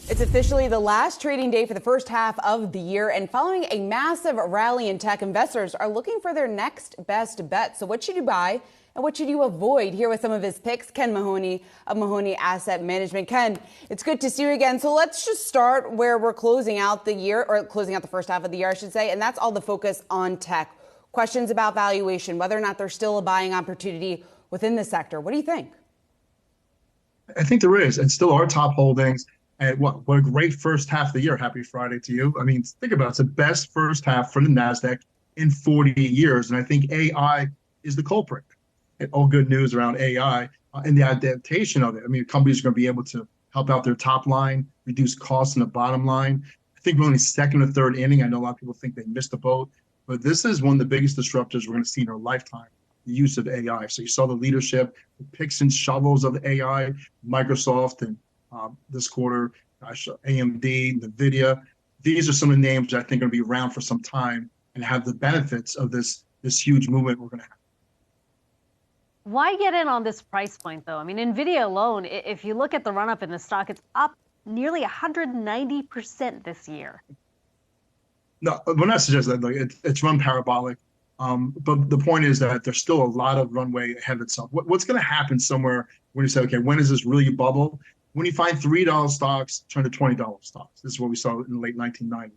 It's officially the last trading day for the first half of the year, and following a massive rally in tech, investors are looking for their next best bet. So what should you buy and what should you avoid? Here with some of his picks, Ken Mahoney of Mahoney Asset Management. Ken, it's good to see you again. So let's just start where we're closing out the year, or closing out the first half of the year, I should say, and that's all the focus on tech. Questions about valuation, whether or not there's still a buying opportunity within the sector. What do you think? I think there is, and still are top holdings. And what a great first half of the year. Happy Friday to you. I mean, think about it. It's the best first half for the NASDAQ in 40 years. And I think AI is the culprit. And all good news around AI and the adaptation of it. I mean, companies are going to be able to help out their top line, reduce costs in the bottom line. I think we're only second or third inning. I know a lot of people think they missed the boat, but this is one of the biggest disruptors we're going to see in our lifetime. The use of AI. So you saw the leadership, the picks and shovels of AI, Microsoft, and this quarter, AMD, Nvidia. These are some of the names that I think are going to be around for some time and have the benefits of this huge movement we're going to have. Why get in on this price point, though? I mean, Nvidia alone, if you look at the run-up in the stock, it's up nearly 190% this year. No, we're not suggesting that. Like, it's run parabolic. But the point is that there's still a lot of runway ahead of itself. What's going to happen somewhere when you say, okay, when is this really a bubble? When you find $3 stocks turn to $20 stocks. This is what we saw in the late 1990s.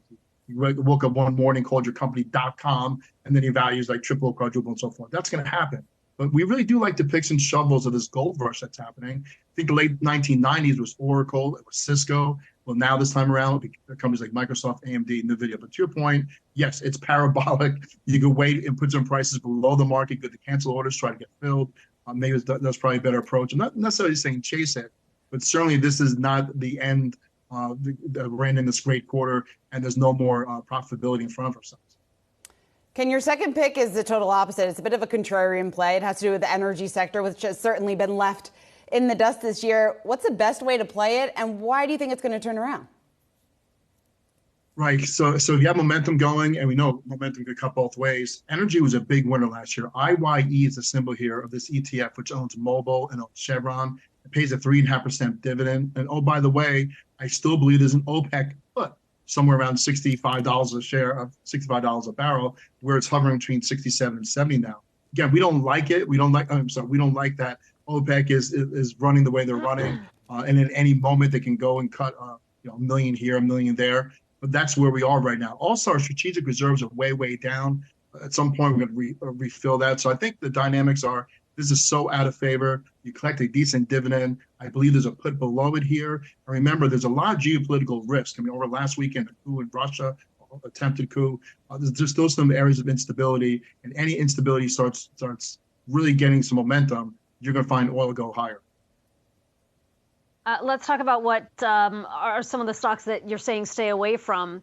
You woke up one morning, called your company .com, and then your values like triple, quadruple, and so forth. That's going to happen. But we really do like the picks and shovels of this gold rush that's happening. I think the late 1990s was Oracle, it was Cisco. Well, now this time around, companies like Microsoft, AMD, Nvidia. But to your point, yes, it's parabolic. You can wait and put some prices below the market, good to cancel orders, try to get filled. Maybe that's probably a better approach. I'm not necessarily saying chase it, but certainly this is not the end. We're in this great quarter, and there's no more profitability in front of ourselves. Ken, your second pick is the total opposite. It's a bit of a contrarian play. It has to do with the energy sector, which has certainly been left in the dust this year. What's the best way to play it, and why do you think it's going to turn around? Right. So if you have momentum going, and we know momentum could cut both ways. Energy was a big winner last year. IYE is the symbol here of this ETF, which owns Mobil and owns Chevron. It pays a 3.5% dividend. And oh, by the way, I still believe there's an OPEC put somewhere around $65 a share of $65 a barrel, where it's hovering between 67 and 70 now. Again, we don't like it. We don't like that OPEC is running the way they're running, and in any moment they can go and cut a million here, a million there. But that's where we are right now. Also, our strategic reserves are way down. At some point, we're going to refill that. So I think the dynamics are, this is so out of favor. You collect a decent dividend. I believe there's a put below it here. And remember, there's a lot of geopolitical risk. I mean, over last weekend, a coup in Russia, attempted coup. There's still some areas of instability, and any instability starts really getting some momentum, you're going to find oil go higher. Let's talk about what are some of the stocks that you're saying stay away from.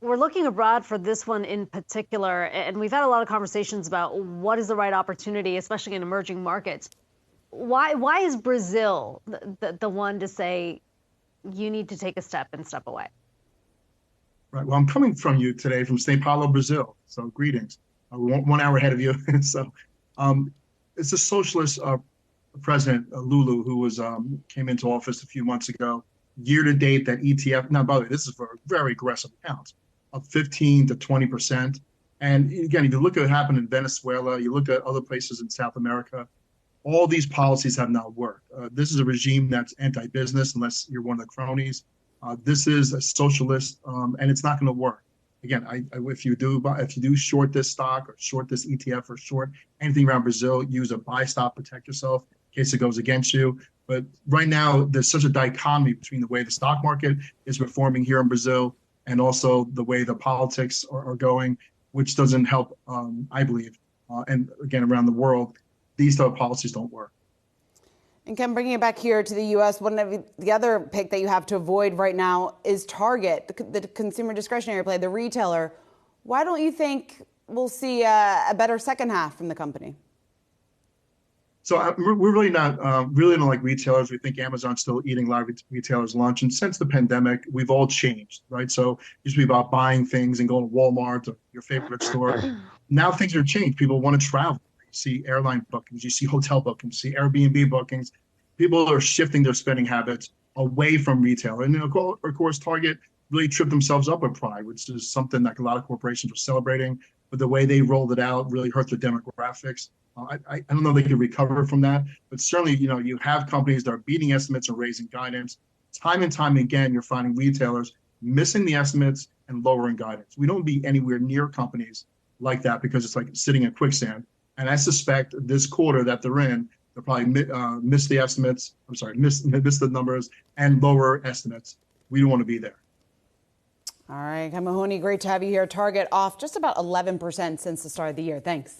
We're looking abroad for this one in particular, and we've had a lot of conversations about what is the right opportunity, especially in emerging markets. Why is Brazil the one to say you need to take a step and step away? Right. Well, I'm coming from you today from São Paulo, Brazil. So greetings. 1 hour ahead of you. So it's a socialist president, Lulu, who came into office a few months ago. Year to date, that ETF, now by the way, this is for very aggressive accounts, up 15 to 20%. And again, if you look at what happened in Venezuela, you look at other places in South America, all these policies have not worked. This is a regime that's anti-business unless you're one of the cronies. This is a socialist, and it's not going to work. Again, if you do short this stock or short this ETF or short anything around Brazil, use a buy stop, protect yourself in case it goes against you. But right now, there's such a dichotomy between the way the stock market is performing here in Brazil and also the way the politics are going, which doesn't help, I believe. And again, around the world, these type of policies don't work. And Ken, bringing it back here to the U.S., one of the other pick that you have to avoid right now is Target, the consumer discretionary play, the retailer. Why don't you think we'll see a better second half from the company? So we're really don't like retailers. We think Amazon's still eating a lot of retailers' lunch. And since the pandemic, we've all changed, right? So it used to be about buying things and going to Walmart or your favorite store. Now things are changed. People want to travel. You see airline bookings, you see hotel bookings, you see Airbnb bookings. People are shifting their spending habits. away from retail. And of course, Target really tripped themselves up with Pride, which is something that a lot of corporations were celebrating. But the way they rolled it out really hurt their demographics. I don't know if they can recover from that, but certainly, you have companies that are beating estimates and raising guidance. Time and time again, you're finding retailers missing the estimates and lowering guidance. We don't be anywhere near companies like that because it's like sitting in quicksand. And I suspect this quarter that they're in, they'll probably miss the estimates. I'm sorry, miss the numbers and lower estimates. We don't want to be there. All right, Mahoney, great to have you here. Target off just about 11% since the start of the year. Thanks.